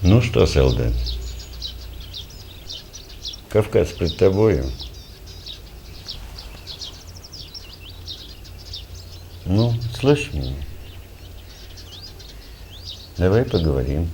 Ну что, солдат, Кавказ пред тобою. Ну, слышь меня? Давай поговорим.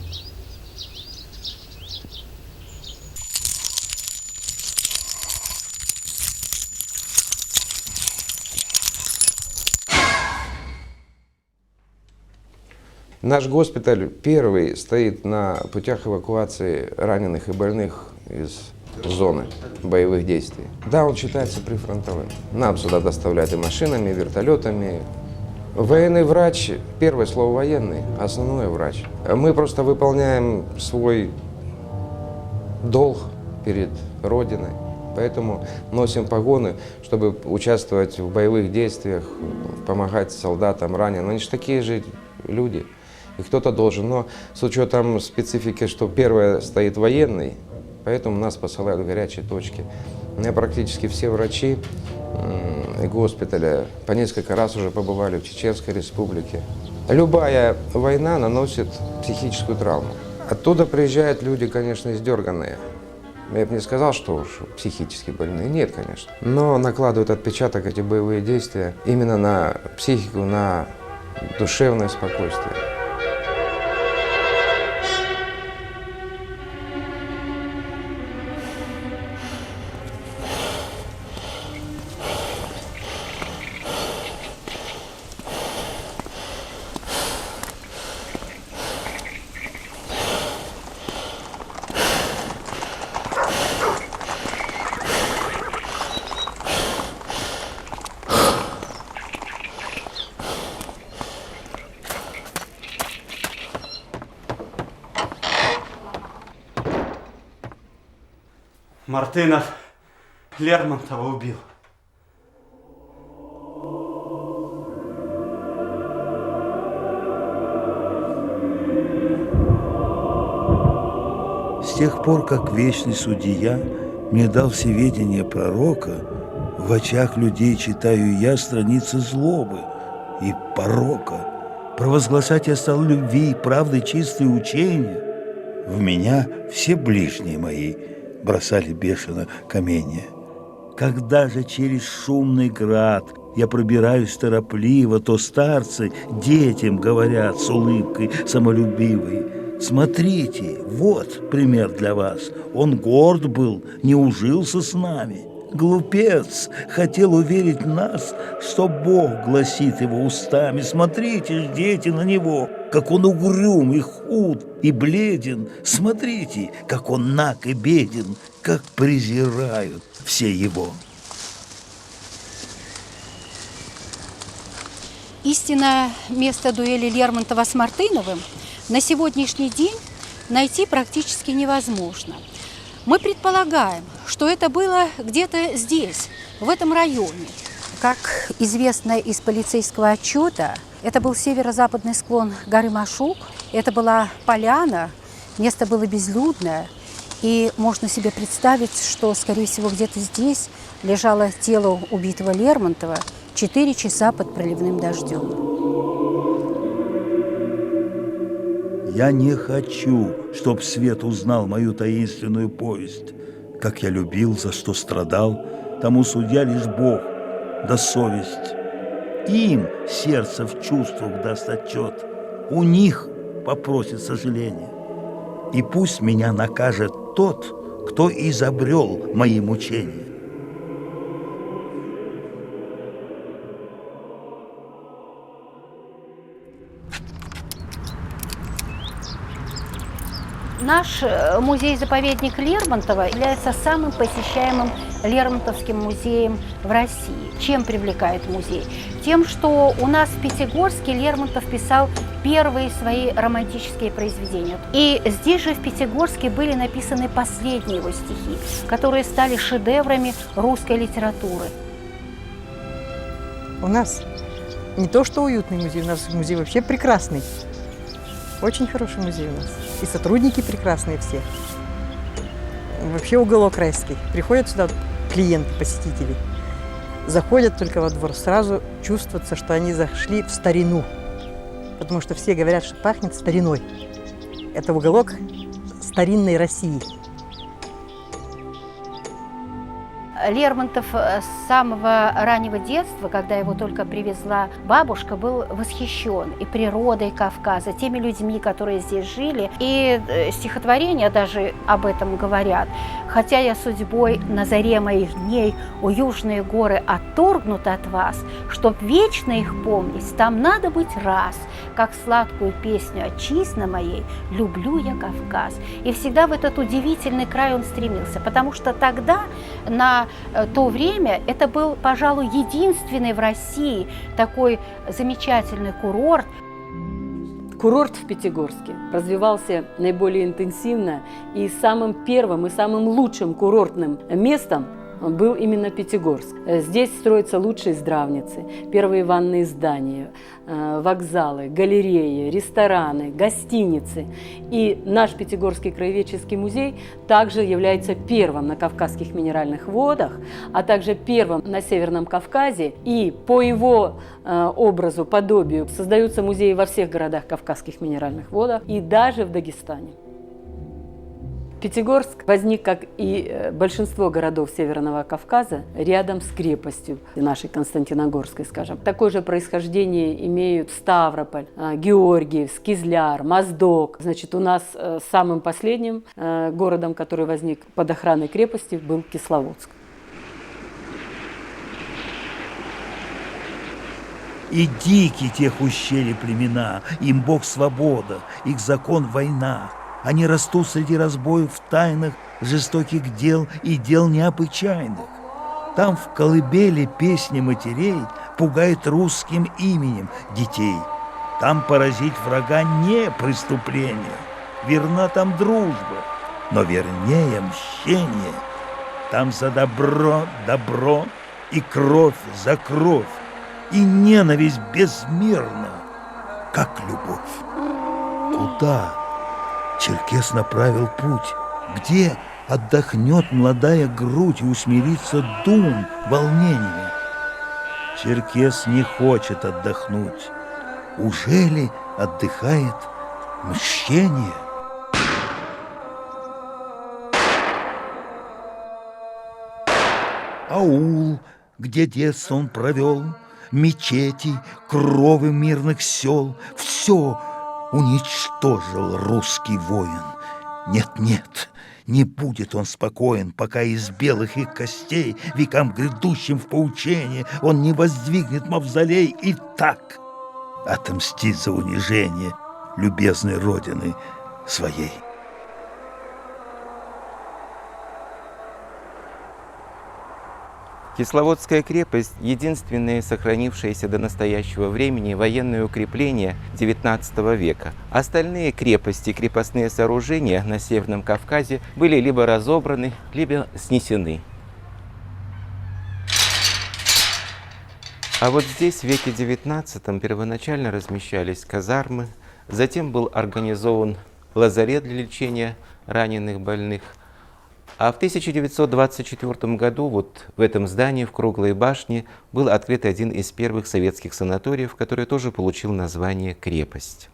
Наш госпиталь первый стоит на путях эвакуации раненых и больных из зоны боевых действий. Да, он считается прифронтовым. Нам сюда доставляют и машинами, и вертолетами. Военный врач, первое слово военный, основной врач. Мы просто выполняем свой долг перед Родиной. Поэтому носим погоны, чтобы участвовать в боевых действиях, помогать солдатам, раненым. Они же такие же люди. И кто-то должен, но с учетом специфики, что первое стоит военный, поэтому нас посылают в горячие точки. У меня практически все врачи госпиталя по несколько раз уже побывали в Чеченской Республике. Любая война наносит психическую травму. Оттуда приезжают люди, конечно, издерганные. Я бы не сказал, что уж психически больные. Нет, конечно. Но накладывают отпечаток эти боевые действия именно на психику, на душевное спокойствие. Мартынов Лермонтова убил. С тех пор, как вечный судья мне дал всеведение пророка, в очах людей читаю я страницы злобы и порока. Провозглашать я стал любви и правды чистые учения. В меня все ближние мои бросали бешено каменья. Когда же через шумный град я пробираюсь торопливо, то старцы детям говорят с улыбкой самолюбивой: смотрите, вот пример для вас. Он горд был, не ужился с нами. Глупец хотел уверить нас, что Бог гласит его устами. Смотрите ж, дети, на него, как он угрюм и худ и бледен. Смотрите, как он наг и беден, как презирают все его. Истинное место дуэли Лермонтова с Мартыновым на сегодняшний день найти практически невозможно. Мы предполагаем, что это было где-то здесь, в этом районе. Как известно из полицейского отчета, это был северо-западный склон горы Машук, это была поляна, место было безлюдное, и можно себе представить, что, скорее всего, где-то здесь лежало тело убитого Лермонтова 4 часа под проливным дождем. Я не хочу, чтоб свет узнал мою таинственную повесть. Как я любил, за что страдал, тому судья лишь Бог, да совесть. Им сердце в чувствах даст отчет, у них попросит сожаления. И пусть меня накажет тот, кто изобрел мои мучения. Наш музей-заповедник Лермонтова является самым посещаемым Лермонтовским музеем в России. Чем привлекает музей? Тем, что у нас в Пятигорске Лермонтов писал первые свои романтические произведения. И здесь же, в Пятигорске, были написаны последние его стихи, которые стали шедеврами русской литературы. У нас не то что уютный музей, у нас музей вообще прекрасный. Очень хороший музей у нас. И сотрудники прекрасные все. Вообще уголок райский. Приходят сюда клиенты, посетители, заходят только во двор, сразу чувствуется, что они зашли в старину. Потому что все говорят, что пахнет стариной. Это уголок старинной России. Лермонтов с самого раннего детства, когда его только привезла бабушка, был восхищен и природой Кавказа, теми людьми, которые здесь жили. И стихотворения даже об этом говорят. «Хотя я судьбой на заре моих дней у южные горы отторгнут от вас, чтоб вечно их помнить, там надо быть раз, как сладкую песню отчизны моей люблю я Кавказ». И всегда в этот удивительный край он стремился, потому что тогда, на то время, это был, пожалуй, единственный в России такой замечательный курорт. Курорт в Пятигорске развивался наиболее интенсивно, и самым первым и самым лучшим курортным местом был именно Пятигорск. Здесь строятся лучшие здравницы, первые ванные здания, вокзалы, галереи, рестораны, гостиницы. И наш Пятигорский краеведческий музей также является первым на Кавказских минеральных водах, а также первым на Северном Кавказе. И по его образу, подобию создаются музеи во всех городах Кавказских минеральных водах и даже в Дагестане. Пятигорск возник, как и большинство городов Северного Кавказа, рядом с крепостью нашей Константиногорской, скажем. Такое же происхождение имеют Ставрополь, Георгиевск, Кизляр, Моздок. Значит, у нас самым последним городом, который возник под охраной крепости, был Кисловодск. И дикие тех ущелья племена, им Бог свобода, их закон война. Они растут среди разбоев тайных, жестоких дел и дел необычайных. Там в колыбели песни матерей пугает русским именем детей. Там поразить врага не преступление, верна там дружба, но вернее мщение. Там за добро добро и кровь за кровь, и ненависть безмерна, как любовь. Куда черкес направил путь? Где отдохнет молодая грудь и усмирится дум волнения? Черкес не хочет отдохнуть. Ужели отдыхает мщение? Аул, где детство он провел, мечети, кровы мирных сел, все уничтожил русский воин. Нет, не будет он спокоен, пока из белых их костей векам грядущим в поучении он не воздвигнет мавзолей и так отомстит за унижение любезной родины своей. Кисловодская крепость – единственное сохранившееся до настоящего времени военное укрепление XIX века. Остальные крепости и крепостные сооружения на Северном Кавказе были либо разобраны, либо снесены. А вот здесь в веке XIX первоначально размещались казармы, затем был организован лазарет для лечения раненых больных. А в 1924 году вот в этом здании, в Круглой башне, был открыт один из первых советских санаториев, который тоже получил название «Крепость».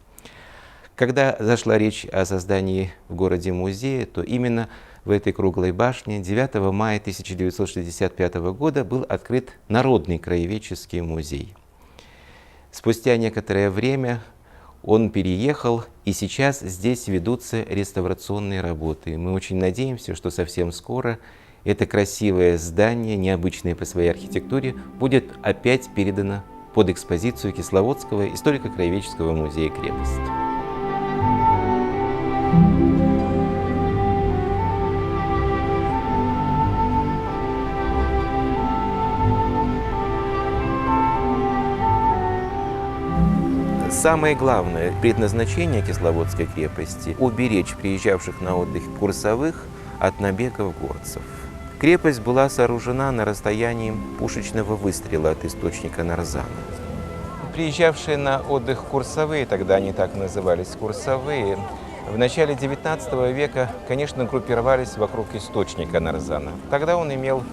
Когда зашла речь о создании в городе музея, то именно в этой Круглой башне 9 мая 1965 года был открыт Народный краеведческий музей. Спустя некоторое время он переехал, и сейчас здесь ведутся реставрационные работы. Мы очень надеемся, что совсем скоро это красивое здание, необычное по своей архитектуре, будет опять передано под экспозицию Кисловодского историко-краеведческого музея «Крепость». Самое главное предназначение Кисловодской крепости – уберечь приезжавших на отдых курсовых от набегов горцев. Крепость была сооружена на расстоянии пушечного выстрела от источника Нарзана. Приезжавшие на отдых курсовые, тогда они так назывались, курсовые, в начале XIX века, конечно, группировались вокруг источника Нарзана. Тогда он имел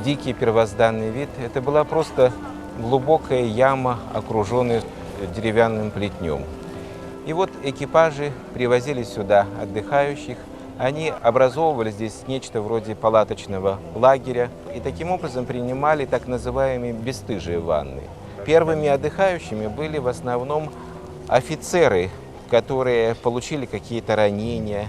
дикий первозданный вид. Это была просто глубокая яма, окруженная деревянным плетнем. И вот экипажи привозили сюда отдыхающих, Они образовывали здесь нечто вроде палаточного лагеря и таким образом принимали так называемые бесстыжие ванны. Первыми отдыхающими были в основном офицеры, которые получили какие-то ранения.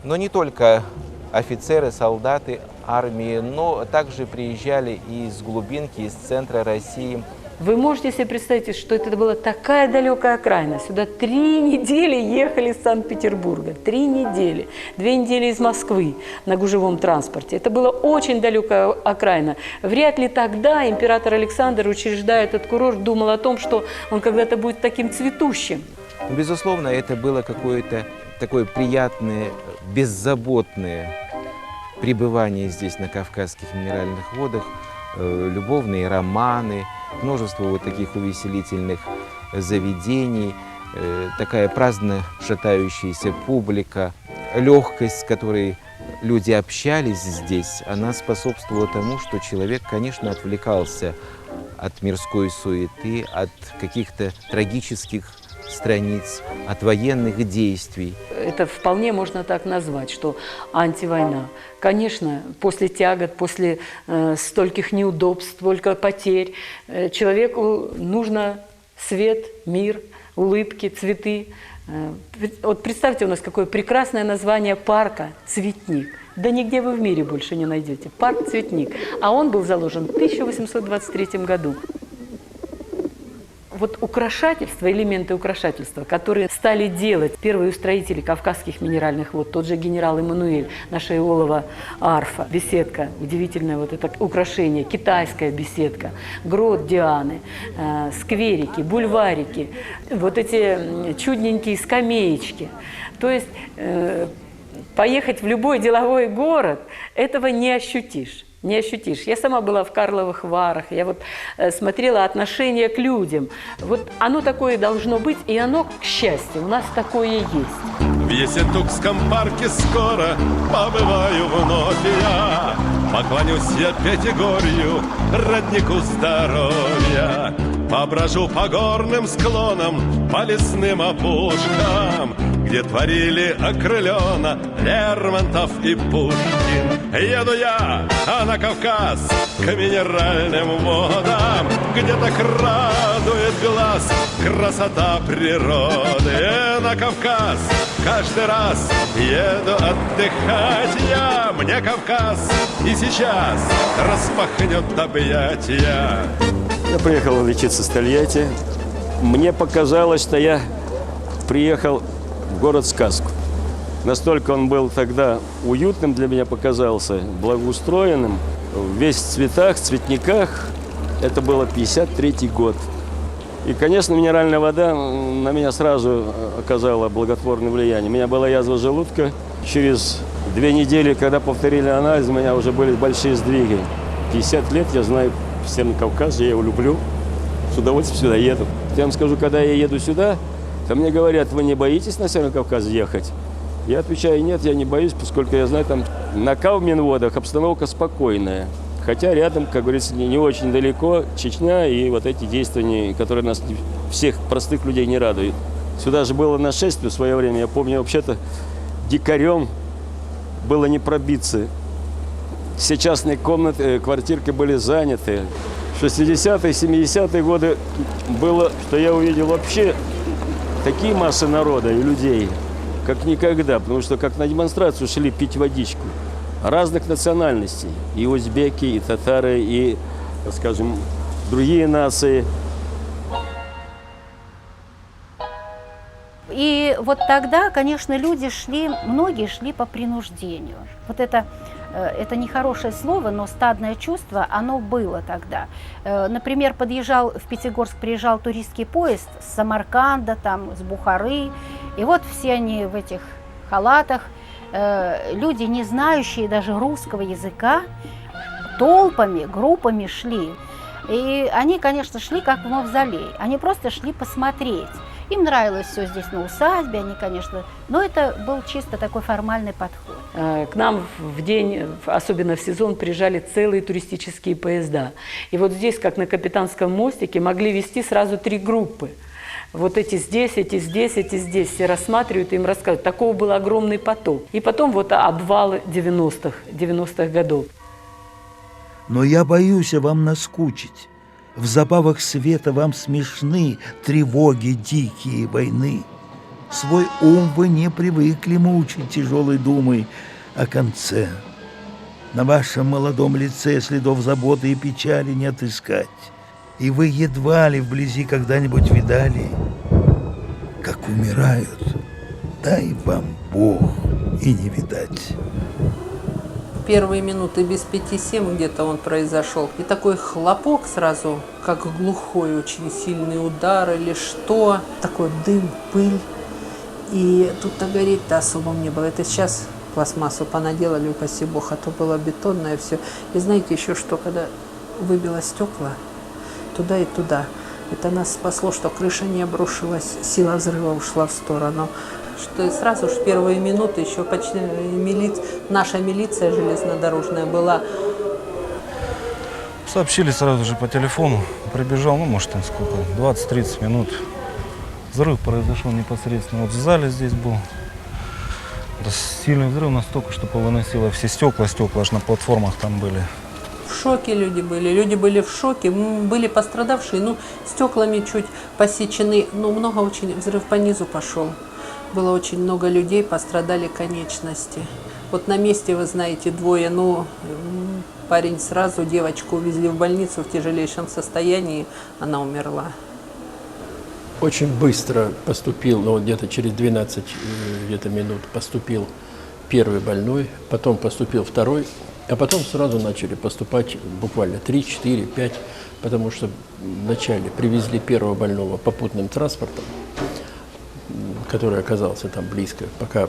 Но не только офицеры, солдаты армии, но также приезжали и из глубинки, из центра России. Вы можете себе представить, что это была такая далекая окраина. Сюда 3 недели ехали из Санкт-Петербурга. 3 недели. 2 недели из Москвы на гужевом транспорте. Это была очень далекая окраина. Вряд ли тогда император Александр, учреждая этот курорт, думал о том, что он когда-то будет таким цветущим. Безусловно, это было какое-то такое приятное, беззаботное пребывание здесь, на Кавказских минеральных водах, любовные романы, множество вот таких увеселительных заведений, такая праздно шатающаяся публика, легкость, с которой люди общались здесь, она способствовала тому, что человек, конечно, отвлекался от мирской суеты, от каких-то трагических страниц, от военных действий. Это вполне можно так назвать, что антивойна. Конечно, после тягот, после стольких неудобств, столько потерь, человеку нужно свет, мир, улыбки, цветы. Вот представьте, у нас какое прекрасное название парка «Цветник». Да нигде вы в мире больше не найдете. Парк «Цветник». А он был заложен в 1823 году. Вот украшательства, элементы украшательства, которые стали делать первые устроители Кавказских минеральных вод, тот же генерал Эммануэль, наша Иолова арфа, беседка, удивительное вот это украшение, китайская беседка, грот Дианы, скверики, бульварики, вот эти чудненькие скамеечки. То есть поехать в любой деловой город, этого не ощутишь. Не ощутишь. Я сама была в Карловых Варах, я вот смотрела отношение к людям. Вот оно такое должно быть, и оно, к счастью, у нас такое есть. В Ессентукском парке скоро побываю вновь я. Поклонюсь я Пятигорью, роднику здоровья. Поброжу по горным склонам, по лесным опушкам, где творили окрылено Лермонтов и Пушкин. Еду я на Кавказ к минеральным водам, где так радует глаз красота природы. На Кавказ каждый раз еду отдыхать я. Мне Кавказ и сейчас распахнет объятия. Я приехал лечиться с Тольятти. Мне показалось, что я приехал в город-сказку. Настолько он был тогда уютным для меня показался, благоустроенным, весь в цветах, цветниках. Это было 53-й год. И, конечно, минеральная вода на меня сразу оказала благотворное влияние. У меня была язва желудка. Через 2 недели, когда повторили анализ, у меня уже были большие сдвиги. 50 лет я знаю Северный Кавказ, я его люблю. С удовольствием сюда еду. Я вам скажу, когда я еду сюда, то мне говорят: вы не боитесь на Северный Кавказ ехать? Я отвечаю: нет, я не боюсь, поскольку я знаю, там на Кавминводах обстановка спокойная. Хотя рядом, как говорится, не очень далеко Чечня и вот эти действия, которые нас, всех простых людей, не радуют. Сюда же было нашествие в свое время. Я помню, вообще-то дикарем было не пробиться. Все частные комнаты, квартирки были заняты. В 60-е, 70-е годы было, что я увидел вообще такие массы народа и людей, как никогда. Потому что как на демонстрацию шли пить водичку. Разных национальностей. И узбеки, и татары, и, скажем, другие нации. И вот тогда, конечно, люди шли, многие шли по принуждению. Вот это нехорошее слово, но стадное чувство, оно было тогда. Например, в Пятигорск приезжал туристский поезд с Самарканда, там, с Бухары, и вот все они в этих халатах, люди, не знающие даже русского языка, толпами, группами шли. И они, конечно, шли как в мавзолей, они просто шли посмотреть. Им нравилось все здесь на усадьбе, они, конечно, но это был чисто такой формальный подход. К нам в день, особенно в сезон, приезжали целые туристические поезда. И вот здесь, как на Капитанском мостике, могли вести сразу 3 группы. Вот эти здесь, эти здесь, эти здесь. Все рассматривают, им рассказывают. Такого был огромный поток. И потом вот обвалы 90-х годов. Но я боюсь вам наскучить. В забавах света вам смешны тревоги дикие войны. Свой ум вы не привыкли мучить тяжелой думой о конце. На вашем молодом лице следов заботы и печали не отыскать. И вы едва ли вблизи когда-нибудь видали, как умирают. Дай вам Бог и не видать. Первые минуты без 5-7 где-то он произошел. И такой хлопок сразу, как глухой, очень сильный удар или что. Такой дым, пыль. И тут-то гореть-то особо не было. Это сейчас пластмассу понаделали, упаси бог, а то было бетонное все. И знаете еще что, когда выбило стекла туда и туда, это нас спасло, что крыша не обрушилась, сила взрыва ушла в сторону. Что сразу же в первые минуты еще почти наша милиция железнодорожная была. Сообщили сразу же по телефону. Прибежал, ну, может, там сколько, 20-30 минут. Взрыв произошел непосредственно. Вот в зале здесь был. Сильный взрыв настолько, что повыносило все стекла аж на платформах там были. В шоке люди были в шоке, были пострадавшие, ну, стеклами чуть посечены, но много очень, взрыв по низу пошел. Было очень много людей, пострадали конечности. Вот на месте, вы знаете, двое, ну, парень сразу, девочку увезли в больницу в тяжелейшем состоянии, она умерла. Очень быстро поступил, ну, где-то через 12 минут поступил первый больной, потом поступил второй, а потом сразу начали поступать буквально 3, 4, 5, потому что вначале привезли первого больного попутным транспортом, который оказался там близко, пока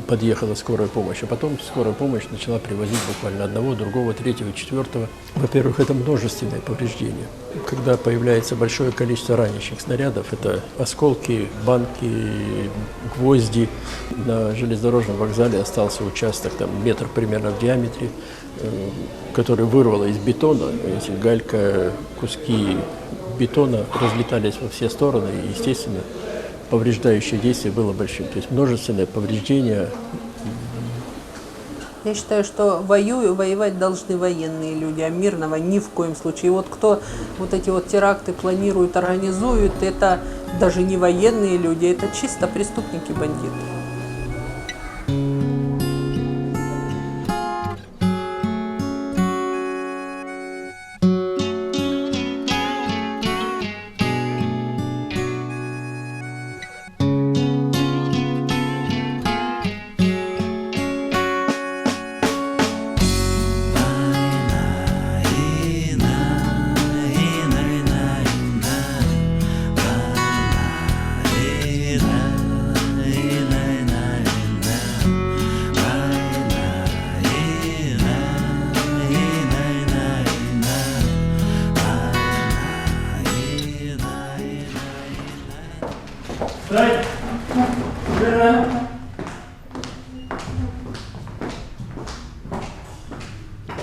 подъехала скорая помощь, а потом скорая помощь начала привозить буквально одного, другого, третьего, четвертого. Во-первых, это множественные повреждения. Когда появляется большое количество ранящих снарядов, это осколки, банки, гвозди. На железнодорожном вокзале остался участок, там, метр примерно в диаметре, который вырвало из бетона. Эти галька, куски бетона разлетались во все стороны, и, естественно, повреждающее действие было большим. То есть множественное повреждение. Я считаю, что воевать должны военные люди, а мирного ни в коем случае. И вот кто вот эти вот теракты планирует, организует, это даже не военные люди, это чисто преступники, бандиты.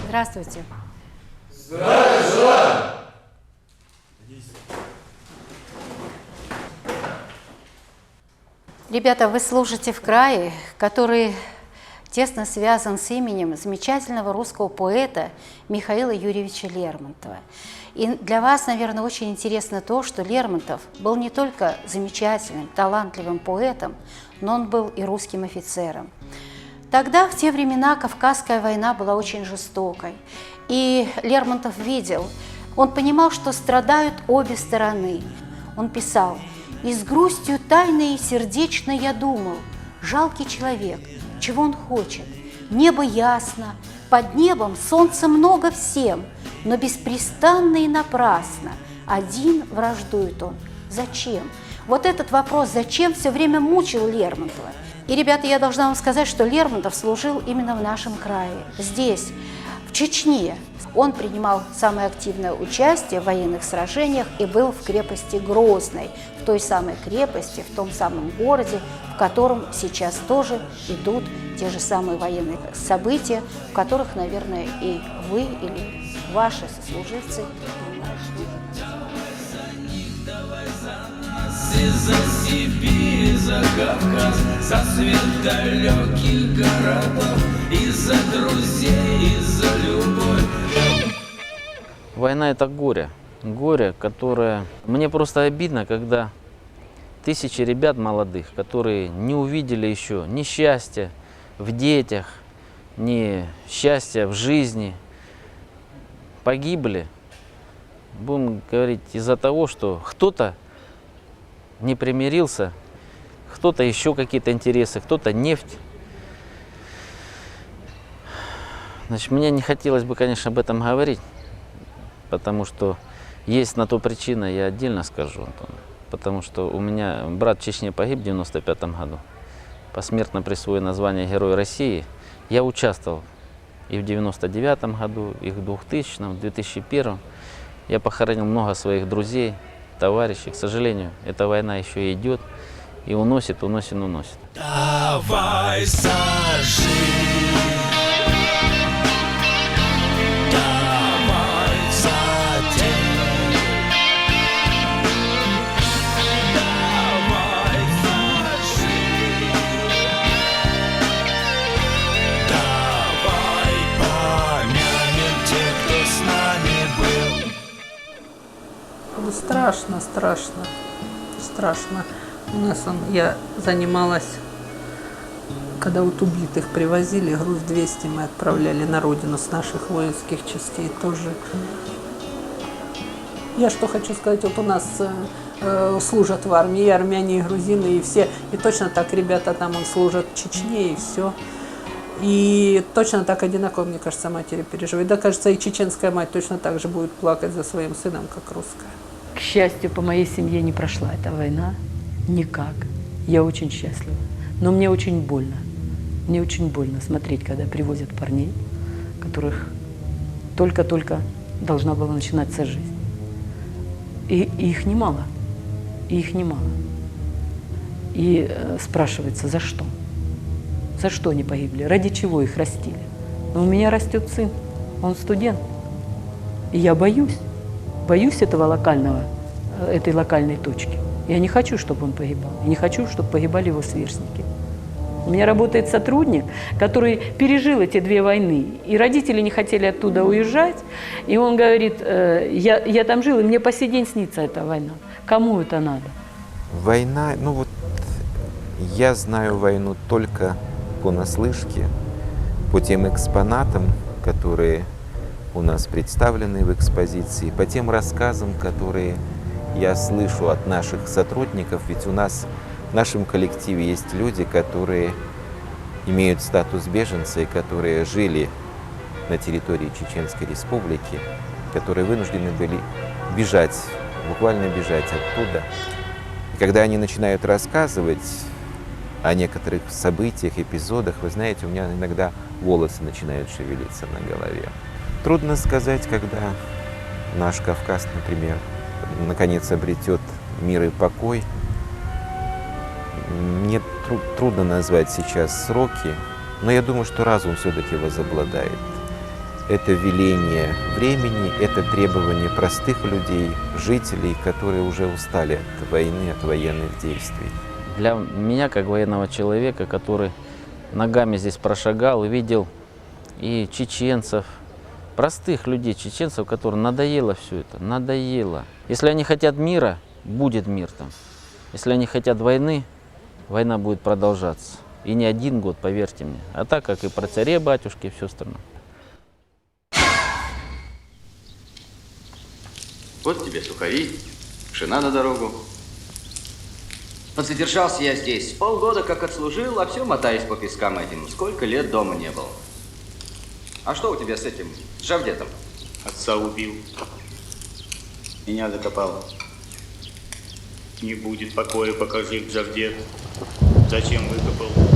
Здравствуйте. Здравия желаю! Ребята, вы служите в крае, который тесно связан с именем замечательного русского поэта Михаила Юрьевича Лермонтова. И для вас, наверное, очень интересно то, что Лермонтов был не только замечательным, талантливым поэтом, но он был и русским офицером. Тогда, в те времена, Кавказская война была очень жестокой. И Лермонтов видел, он понимал, что страдают обе стороны. Он писал: «И с грустью тайной и сердечной я думал, жалкий человек, чего он хочет? Небо ясно, под небом солнца много всем, но беспрестанно и напрасно один враждует он. Зачем?» Вот этот вопрос «зачем» все время мучил Лермонтова. И, ребята, я должна вам сказать, что Лермонтов служил именно в нашем крае, здесь, в Чечне. Он принимал самое активное участие в военных сражениях и был в крепости Грозной, в той самой крепости, в том самом городе, в котором сейчас тоже идут те же самые военные события, в которых, наверное, и вы или ваши сослуживцы принимают. Сибирь, за Кавказ, за свет далеких городов, из-за друзей, из-за любовь. Война – это горе. Горе, которое… Мне просто обидно, когда тысячи ребят молодых, которые не увидели еще ни счастья в детях, ни счастья в жизни, погибли, будем говорить, из-за того, что кто-то не примирился, кто-то еще какие-то интересы, кто-то нефть. Значит, мне не хотелось бы, конечно, об этом говорить, потому что есть на то причина, я отдельно скажу, Антон. Потому что у меня брат в Чечне погиб в 1995 году. Посмертно присвоено звание Герой России. Я участвовал и в 1999 году, и в 2000, в 2001. Я похоронил много своих друзей, товарищей. К сожалению, эта война еще идет и уносит, уносит, уносит. Давай сожи. Страшно, страшно, страшно. У нас я занималась, когда вот убитых привозили, груз 200 мы отправляли на родину с наших воинских частей тоже. Я что хочу сказать, вот у нас служат в армии и армяне, и грузины, и все. И точно так ребята там служат в Чечне, и все. И точно так одинаково, мне кажется, матери переживают. Да, кажется, и чеченская мать точно так же будет плакать за своим сыном, как русская. К счастью, по моей семье не прошла эта война. Никак. Я очень счастлива. Но мне очень больно. Мне очень больно смотреть, когда привозят парней, которых только-только должна была начинаться жизнь. И их немало. И их немало. И спрашивается, за что? За что они погибли? Ради чего их растили? Но у меня растет сын. Он студент. И я боюсь. Боюсь этой локальной точки. Я не хочу, чтобы он погибал. Я не хочу, чтобы погибали его сверстники. У меня работает сотрудник, который пережил эти 2 войны. И родители не хотели оттуда уезжать. И он говорит, я там жил, и мне по сей день снится эта война. Кому это надо? Война, ну вот я знаю войну только понаслышке, по тем экспонатам, которые у нас представлены в экспозиции, по тем рассказам, которые я слышу от наших сотрудников. Ведь у нас в нашем коллективе есть люди, которые имеют статус беженца и которые жили на территории Чеченской Республики, которые вынуждены были бежать, буквально бежать оттуда. И когда они начинают рассказывать о некоторых событиях, эпизодах, вы знаете, у меня иногда волосы начинают шевелиться на голове. Трудно сказать, когда наш Кавказ, например, наконец обретет мир и покой. Мне трудно назвать сейчас сроки, но я думаю, что разум все-таки возобладает. Это веление времени, это требование простых людей, жителей, которые уже устали от войны, от военных действий. Для меня, как военного человека, который ногами здесь прошагал, увидел и чеченцев, простых людей, чеченцев, которым надоело все это, надоело. Если они хотят мира, будет мир там. Если они хотят войны, война будет продолжаться. И не 1 год, поверьте мне. А так, как и про царе-батюшки и все остальное. Вот тебе сухари, пшена на дорогу. Вот задержался я здесь. Полгода как отслужил, а все мотаюсь по пескам этим. Сколько лет дома не был. А что у тебя с этим, с Джавдетом? Отца убил. Меня закопал. Не будет покоя, пока жив Джавдет. Зачем выкопал?